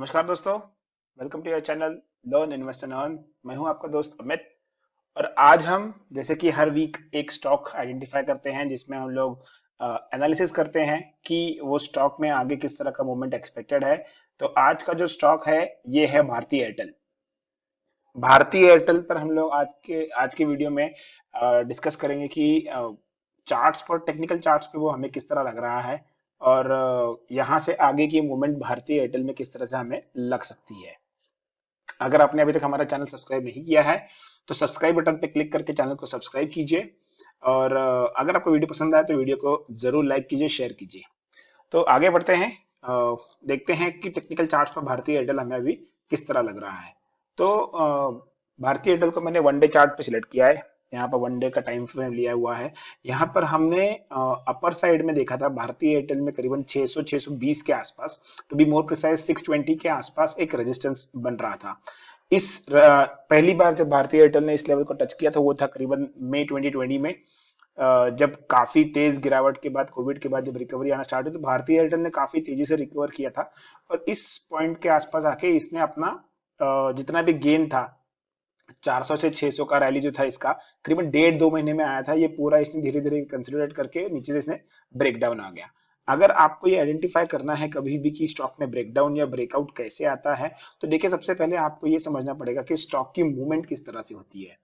नमस्कार दोस्तों। Welcome to your channel learn invest and earn. मैं हूं आपका दोस्त अमित। और आज हम जैसे कि हर वीक एक स्टॉक आइडेंटिफाई करते हैं जिसमें हम लोग एनालिसिस करते हैं कि वो स्टॉक में आगे किस तरह का मूवमेंट एक्सपेक्टेड है। तो आज का जो स्टॉक है ये है भारतीय एयरटेल। भारतीय एयरटेल पर हम लोग आज के वीडियो में डिस्कस करेंगे कि चार्ट्स पर टेक्निकल चार्ट्स पे वो हमें किस तरह लग रहा है और यहाँ से आगे की मूवमेंट भारतीय एयरटेल में किस तरह से हमें लग सकती है। अगर आपने अभी तक हमारा चैनल सब्सक्राइब नहीं किया है तो सब्सक्राइब बटन पे क्लिक करके चैनल को सब्सक्राइब कीजिए। और अगर आपको वीडियो पसंद आए तो वीडियो को जरूर लाइक कीजिए, शेयर कीजिए। तो आगे बढ़ते हैं। देखते हैं कि टेक्निकल चार्ट्स पर भारतीय एयरटेल हमें अभी किस तरह लग रहा है। तो भारतीय एयरटेल को मैंने वन डे चार्ट पे सिलेक्ट किया है। यहाँ पर वन डे का टाइम फ्रेम लिया हुआ है। यहाँ पर हमने अपर साइड में देखा था भारतीय एयरटेल में करीबन 600 620 के आसपास, टू बी मोर प्रिसाइज 620 के आसपास एक रेजिस्टेंस बन रहा था। पहली बार जब भारतीय एयरटेल ने इस लेवल को टच किया तो वो था करीबन मई 2020 में। जब काफी तेज गिरावट के बाद, कोविड के बाद जब रिकवरी आना स्टार्ट हुई तो भारतीय एयरटेल ने काफी तेजी से रिकवर किया था। और इस पॉइंट के आसपास आके इसने अपना जितना भी गेन था, 400 से 600 का रैली जो था इसका करीबन 1.5 2 महीने में आया था। ये पूरा इसने धीरे धीरे कंसोलिडेट करके नीचे से इसने ब्रेक डाउन आ गया। अगर आपको ये आइडेंटिफाई करना है कभी भी कि स्टॉक में ब्रेकडाउन या ब्रेकआउट कैसे आता है, तो देखिए सबसे पहले आपको ये समझना पड़ेगा कि स्टॉक की मूवमेंट किस तरह से होती है।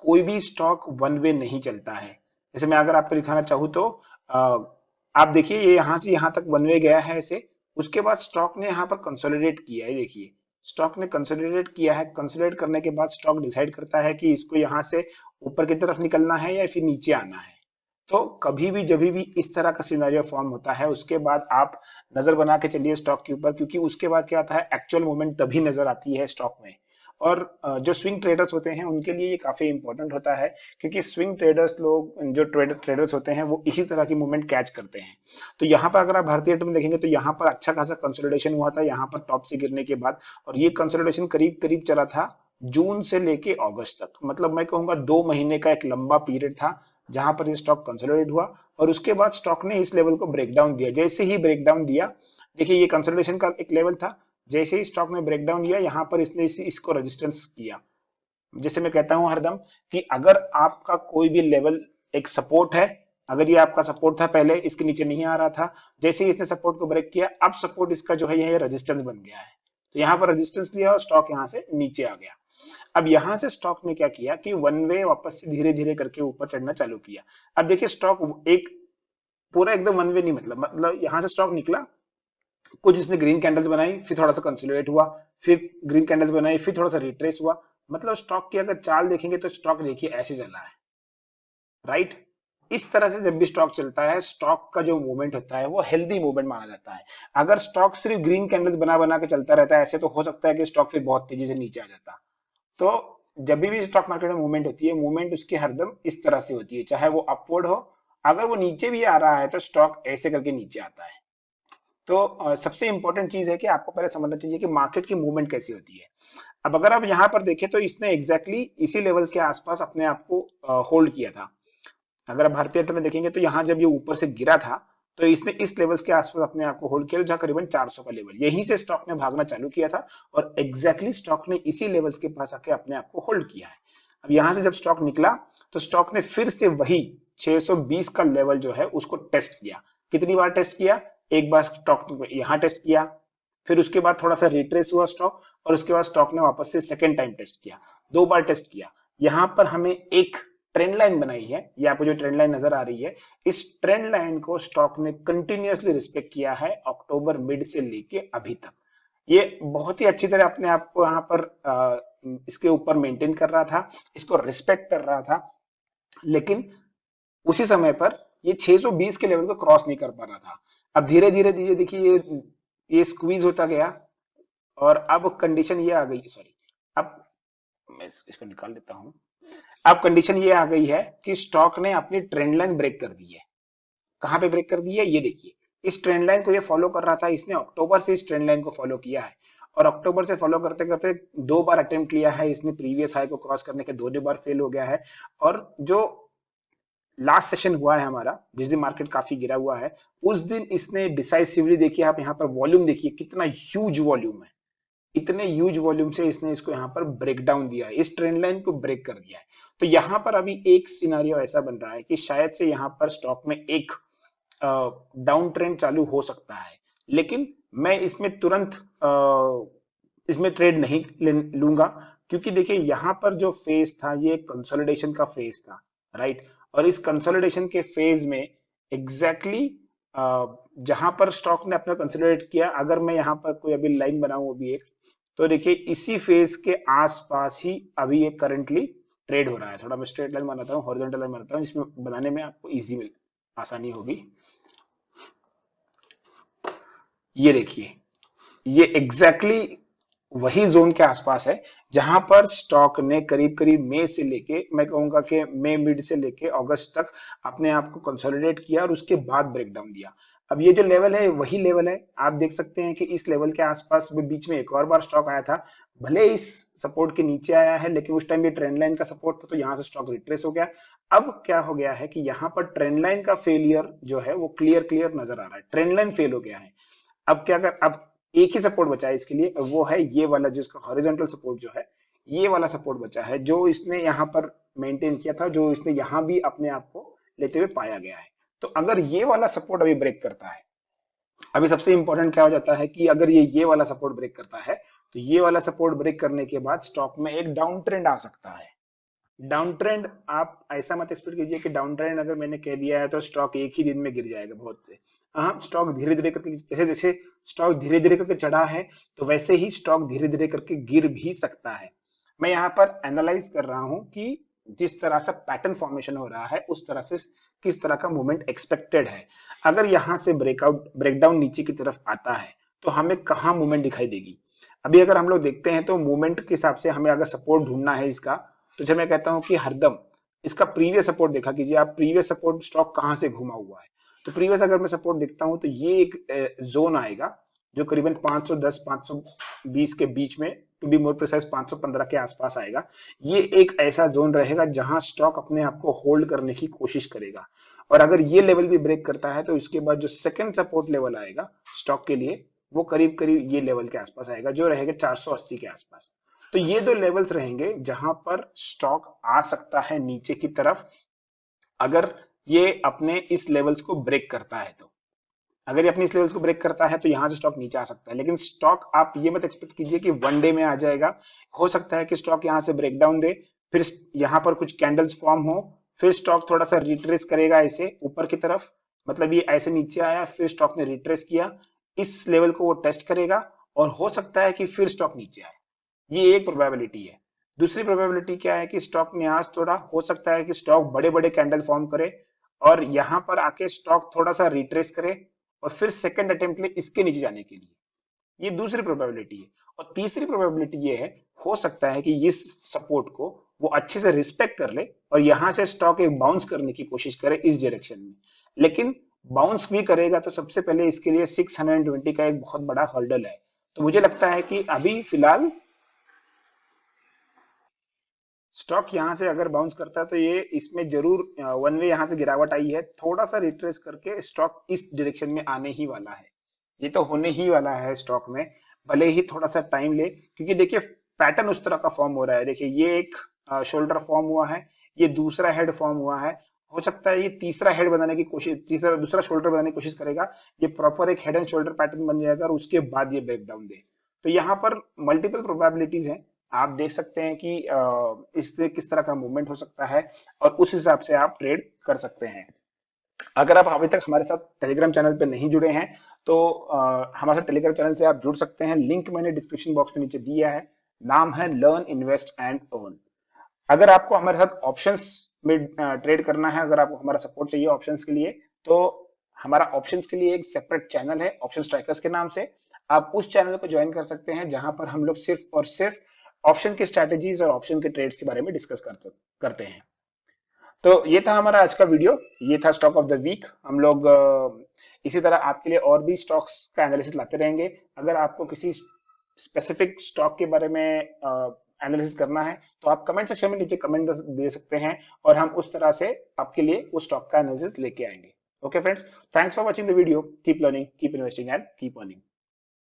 कोई भी स्टॉक वन वे नहीं चलता है। जैसे मैं अगर आपको दिखाना चाहूँ तो आप देखिए ये यहाँ से यहाँ तक वन वे गया है ऐसे। उसके बाद स्टॉक ने यहाँ पर कंसोलिडेट किया है। देखिए स्टॉक ने कंसोलिडेट किया है। कंसोलिडेट करने के बाद स्टॉक डिसाइड करता है कि इसको यहाँ से ऊपर की तरफ निकलना है या फिर नीचे आना है। तो कभी भी जब भी इस तरह का सिनेरियो फॉर्म होता है उसके बाद आप नजर बना के चलिए स्टॉक के ऊपर, क्योंकि उसके बाद क्या होता है, एक्चुअल मूवमेंट तभी नजर आती है स्टॉक में। और जो स्विंग ट्रेडर्स होते हैं उनके लिए ये काफी इंपॉर्टेंट होता है, क्योंकि स्विंग ट्रेडर्स लोग, जो ट्रेडर्स होते हैं वो इसी तरह की मूवमेंट कैच करते हैं। तो यहाँ पर अगर आप भारतीय एयरटेल में देखेंगे तो यहाँ पर अच्छा खासा कंसोलिडेशन हुआ था यहाँ पर टॉप से गिरने के बाद। और ये कंसोलिडेशन करीब करीब चला था जून से लेके अगस्त तक। मतलब मैं कहूंगा 2 महीने का एक लंबा पीरियड था जहां पर ये स्टॉक कंसोलिडेट हुआ। और उसके बाद स्टॉक ने इस लेवल को ब्रेक डाउन दिया। जैसे ही ब्रेक डाउन दिया, देखिए ये कंसोलिडेशन का एक लेवल था, जैसे ही स्टॉक ने ब्रेक डाउन दिया यहाँ पर इसने इसको रेजिस्टेंस किया। जैसे मैं कहता हूं हरदम कि अगर आपका कोई भी लेवल एक सपोर्ट है, अगर ये आपका सपोर्ट था पहले इसके नीचे नहीं आ रहा था, जैसे ही इसने सपोर्ट को ब्रेक किया अब सपोर्ट इसका जो है ये रेजिस्टेंस बन गया है। तो यहाँ पर रेजिस्टेंस लिया और स्टॉक यहाँ से नीचे आ गया। अब यहां से स्टॉक ने क्या किया कि वन वे वापस से धीरे धीरे करके ऊपर चढ़ना चालू किया। अब देखिए स्टॉक एक पूरा एकदम वन वे नहीं, मतलब यहां से स्टॉक निकला, कुछ इसने ग्रीन कैंडल्स बनाई, फिर थोड़ा सा कंसोलिडेट हुआ, फिर ग्रीन कैंडल्स बनाई, फिर थोड़ा सा रिट्रेस हुआ। मतलब स्टॉक की अगर चाल देखेंगे तो स्टॉक देखिए ऐसे चल रहा है, राइट। इस तरह से जब भी स्टॉक चलता है, स्टॉक का जो मूवमेंट होता है वो हेल्दी मूवमेंट माना जाता है। अगर स्टॉक सिर्फ ग्रीन कैंडल्स बना बना के चलता रहता है ऐसे, तो हो सकता है कि स्टॉक फिर बहुत तेजी से नीचे आ जाता। तो जब भी स्टॉक मार्केट में मूवमेंट होती है, मूवमेंट उसकी हरदम इस तरह से होती है, चाहे वो अपवर्ड हो। अगर वो नीचे भी आ रहा है तो स्टॉक ऐसे करके नीचे आता है। तो सबसे इंपॉर्टेंट चीज है कि आपको पहले समझना चाहिए कि मार्केट की मूवमेंट कैसी होती है। अब अगर आप यहाँ पर देखें तो इसने एग्जैक्टली इसी लेवल के आसपास अपने आप को होल्ड किया था। अगर आप भारतीय एयरटेल में देखेंगे तो यहाँ जब ये ऊपर से गिरा था तो इसने इस लेवल्स के आसपास अपने आप को होल्ड किया, जहाँ करीबन 400 का लेवल, यहीं से स्टॉक ने भागना चालू किया था। और एग्जैक्टली स्टॉक ने इसी लेवल्स के पास आके अपने आप को होल्ड किया है। अब यहाँ से जब स्टॉक निकला तो स्टॉक ने फिर से वही 620 का लेवल जो है उसको टेस्ट किया। कितनी बार टेस्ट किया? एक बार स्टॉक यहाँ टेस्ट किया, फिर उसके बाद थोड़ा सा रिट्रेस हुआ स्टॉक, और उसके बाद स्टॉक ने वापस से सेकेंड टाइम टेस्ट किया। 2 बार टेस्ट किया। यहाँ पर हमें एक ट्रेंड लाइन बनाई है, ये आपको जो ट्रेंड लाइन नजर आ रही है, इस ट्रेंड लाइन को स्टॉक ने कंटिन्यूअसली रिस्पेक्ट किया है अक्टूबर मिड से लेके अभी तक। ये बहुत ही अच्छी तरह अपने आप को यहाँ पर इसके ऊपर मेंटेन कर रहा था, इसको रिस्पेक्ट कर रहा था। लेकिन उसी समय पर ये 620 के लेवल को क्रॉस नहीं कर पा रहा था। अब धीरे धीरे धीरे देखिए ये स्क्वीज होता गया। और अब कंडीशन ये आ गई, सॉरी, अब मैं इसको निकाल देता हूं। अब कंडीशन ये आ गई है कि स्टॉक ने अपनी ट्रेंड लाइन ब्रेक कर दी है। कहां पे ब्रेक कर दी है? ये देखिए, इस ट्रेंड लाइन को ये फॉलो कर रहा था, इसने अक्टूबर से इस ट्रेंड लाइन को फॉलो किया है। और अक्टूबर से फॉलो करते करते 2 बार अटेम्प्ट किया है इसने, प्रीवियस हाई को क्रॉस करने के 2 बार फेल हो गया है। और जो लास्ट सेशन हुआ है हमारा, जिस दिन मार्केट काफी गिरा हुआ है, उस दिन इसने डिसाइसिवली, देखिए आप यहाँ पर वॉल्यूम देखिए कितना ह्यूज वॉल्यूम है। इतने ह्यूज वॉल्यूम से इसने इसको यहाँ पर ब्रेक डाउन दिया है, इस ट्रेंड लाइन को ब्रेक कर दिया है। तो यहाँ पर अभी एक सिनारियो ऐसा बन रहा है कि शायद से यहाँ पर स्टॉक में एक डाउन ट्रेंड चालू हो सकता है, लेकिन मैं इसमें तुरंत इसमें ट्रेड नहीं लूंगा, क्योंकि देखिए यहाँ पर जो फेज था ये कंसोलिडेशन का फेज था, राइट। और इस कंसोलिडेशन के फेज में एग्जैक्टली जहां पर स्टॉक ने अपना कंसोलिडेट किया, अगर मैं यहाँ पर कोई अभी लाइन बनाऊं अभी एक, तो देखिए इसी फेज के आसपास ही अभी ये करंटली ट्रेड हो रहा है। थोड़ा मैं स्ट्रेट लाइन बनाता हूँ, हॉरिजॉन्टल लाइन बनाता हूँ, इसमें बनाने में आपको इजी आसानी होगी। ये देखिए ये एग्जैक्टली वही जोन के आसपास है जहां पर स्टॉक ने करीब करीब मई से लेके, मैं कहूंगा कि मई मिड से लेके अगस्त तक अपने आप को कंसोलिडेट किया और उसके बाद ब्रेकडाउन दिया। अब ये जो लेवल है वही लेवल है, आप देख सकते हैं कि इस लेवल के आसपास में बीच में एक और बार स्टॉक आया था, भले इस सपोर्ट के नीचे आया है, लेकिन उस टाइम ये ट्रेंड लाइन का सपोर्ट था, तो यहाँ से स्टॉक रिट्रेस हो गया। अब क्या हो गया है कि यहाँ पर ट्रेंड लाइन का फेलियर जो है वो क्लियर क्लियर नजर आ रहा है, ट्रेंड लाइन फेल हो गया है। अब क्या कर, अब एक ही सपोर्ट बचा है इसके लिए, वो है ये वाला जो इसका हॉरिजॉन्टल सपोर्ट जो है, ये वाला सपोर्ट बचा है जो इसने यहाँ पर मेंटेन किया था, जो इसने यहाँ भी अपने आप को लेते हुए पाया गया है। तो अगर ये वाला सपोर्ट अभी ब्रेक करता है, अभी सबसे इंपॉर्टेंट क्या हो जाता है कि अगर ये वाला सपोर्ट ब्रेक करता है, तो ये वाला सपोर्ट ब्रेक करने के बाद स्टॉक में एक डाउन ट्रेंड आ सकता है। डाउन ट्रेंड आप ऐसा मत एक्सपेक्ट कीजिए कि डाउन ट्रेंड अगर मैंने कह दिया है तो स्टॉक एक ही दिन में गिर जाएगा बहुत से। हाँ, स्टॉक धीरे धीरे करके, जैसे जैसे स्टॉक धीरे धीरे करके चढ़ा है, तो वैसे ही स्टॉक धीरे धीरे करके गिर भी सकता है। मैं यहाँ पर एनालाइज कर रहा हूँ कि जिस तरह से पैटर्न फॉर्मेशन हो रहा है उस तरह से किस तरह का मूवमेंट एक्सपेक्टेड है। अगर यहाँ से ब्रेकडाउन नीचे की तरफ आता है तो हमें कहाँ मूवमेंट दिखाई देगी। अभी अगर हम लोग देखते हैं तो मूवमेंट के हिसाब से हमें अगर सपोर्ट ढूंढना है इसका, तो जब मैं कहता हूं कि हरदम इसका प्रीवियस सपोर्ट देखा कीजिए आप, प्रीवियस सपोर्ट स्टॉक कहां से घुमा हुआ है। तो प्रीवियस अगर मैं सपोर्ट देखता हूं तो ये एक जोन आएगा जो करीबन 510 520 के बीच में, टू बी मोर प्रिसाइज 515 के आसपास आएगा। ये एक ऐसा जोन रहेगा जहां स्टॉक अपने आप को होल्ड करने की कोशिश करेगा, और अगर ये लेवल भी ब्रेक करता है तो इसके बाद जो सेकंड सपोर्ट लेवल आएगा स्टॉक के लिए, वो करीब करीब ये लेवल के आसपास आएगा, जो रहेगा 480 के आसपास। तो ये दो लेवल्स रहेंगे जहां पर स्टॉक आ सकता है नीचे की तरफ, अगर ये अपने इस लेवल्स को ब्रेक करता है। तो अगर ये अपने इस लेवल्स को ब्रेक करता है तो यहां से स्टॉक नीचे आ सकता है, लेकिन स्टॉक आप ये मत एक्सपेक्ट कीजिए कि वन डे में आ जाएगा। हो सकता है कि स्टॉक यहां से ब्रेक डाउन दे, फिर यहां पर कुछ कैंडल्स फॉर्म हो, फिर स्टॉक थोड़ा सा रिट्रेस करेगा ऐसे ऊपर की तरफ, मतलब ये ऐसे नीचे आया, फिर स्टॉक ने रिट्रेस किया, इस लेवल को वो टेस्ट करेगा, और हो सकता है कि फिर स्टॉक नीचे आए। ये एक प्रोबेबिलिटी है। दूसरी प्रोबेबिलिटी क्या है कि स्टॉक में आज थोड़ा हो सकता है कि स्टॉक बड़े बड़े कैंडल फॉर्म करे और यहां पर आके स्टॉक थोड़ा सा रिट्रेस करे, और फिर सेकंड अटेम्प्ट ले इसके नीचे जाने के लिए। ये दूसरी प्रोबेबिलिटी है। और तीसरी प्रोबेबिलिटी ये है, हो सकता है कि इस सपोर्ट को वो अच्छे से रिस्पेक्ट कर ले और यहां से स्टॉक एक बाउंस करने की कोशिश करे इस डायरेक्शन में, लेकिन बाउंस भी करेगा तो सबसे पहले इसके लिए 620 का एक बहुत बड़ा हर्डल है। तो मुझे लगता है कि अभी फिलहाल स्टॉक यहां से अगर बाउंस करता है तो ये इसमें जरूर वन वे यहां से गिरावट आई है, थोड़ा सा रिट्रेस करके स्टॉक इस डायरेक्शन में आने ही वाला है। ये तो होने ही वाला है स्टॉक में, भले ही थोड़ा सा टाइम ले, क्योंकि देखिए पैटर्न उस तरह का फॉर्म हो रहा है। देखिए ये एक शोल्डर फॉर्म हुआ है, ये दूसरा हेड फॉर्म हुआ है, हो सकता है ये तीसरा हेड बनाने की कोशिश, तीसरा दूसरा शोल्डर बनाने की कोशिश करेगा, ये प्रॉपर एक हेड एंड शोल्डर पैटर्न बन जाएगा और उसके बाद ये ब्रेकडाउन दे। तो यहाँ पर मल्टीपल प्रोबेबिलिटीज हैं, आप देख सकते हैं कि इससे किस तरह का मूवमेंट हो सकता है और उस हिसाब से आप ट्रेड कर सकते हैं। अगर आप अभी तक हमारे साथ टेलीग्राम चैनल पे नहीं जुड़े हैं तो हमारे साथ टेलीग्राम चैनल से आप जुड़ सकते हैं, लिंक मैंने डिस्क्रिप्शन बॉक्स में नीचे दिया है, नाम है लर्न इन्वेस्ट एंड अर्न। अगर आपको हमारे साथ ऑप्शंस में ट्रेड करना है, अगर आपको हमारा सपोर्ट चाहिए ऑप्शंस के लिए, तो हमारा ऑप्शंस के लिए एक सेपरेट चैनल है ऑप्शन स्ट्राइकर्स के नाम से, आप उस चैनल को ज्वाइन कर सकते हैं, जहां पर हम लोग सिर्फ और सिर्फ ऑप्शन की स्ट्रेटेजीज और ऑप्शन के ट्रेड्स के बारे में डिस्कस करते हैं। तो ये था हमारा आज का वीडियो, ये था स्टॉक ऑफ द वीक। हम लोग इसी तरह आपके लिए और भी स्टॉक्स का एनालिसिस लाते रहेंगे। अगर आपको किसी स्पेसिफिक स्टॉक के बारे में एनालिसिस करना है तो आप कमेंट सेक्शन में नीचे कमेंट दे सकते हैं और हम उस तरह से आपके लिए उस स्टॉक का एनालिसिस लेके आएंगे। Okay friends, thanks for watching the video, keep learning, keep investing and keep earning.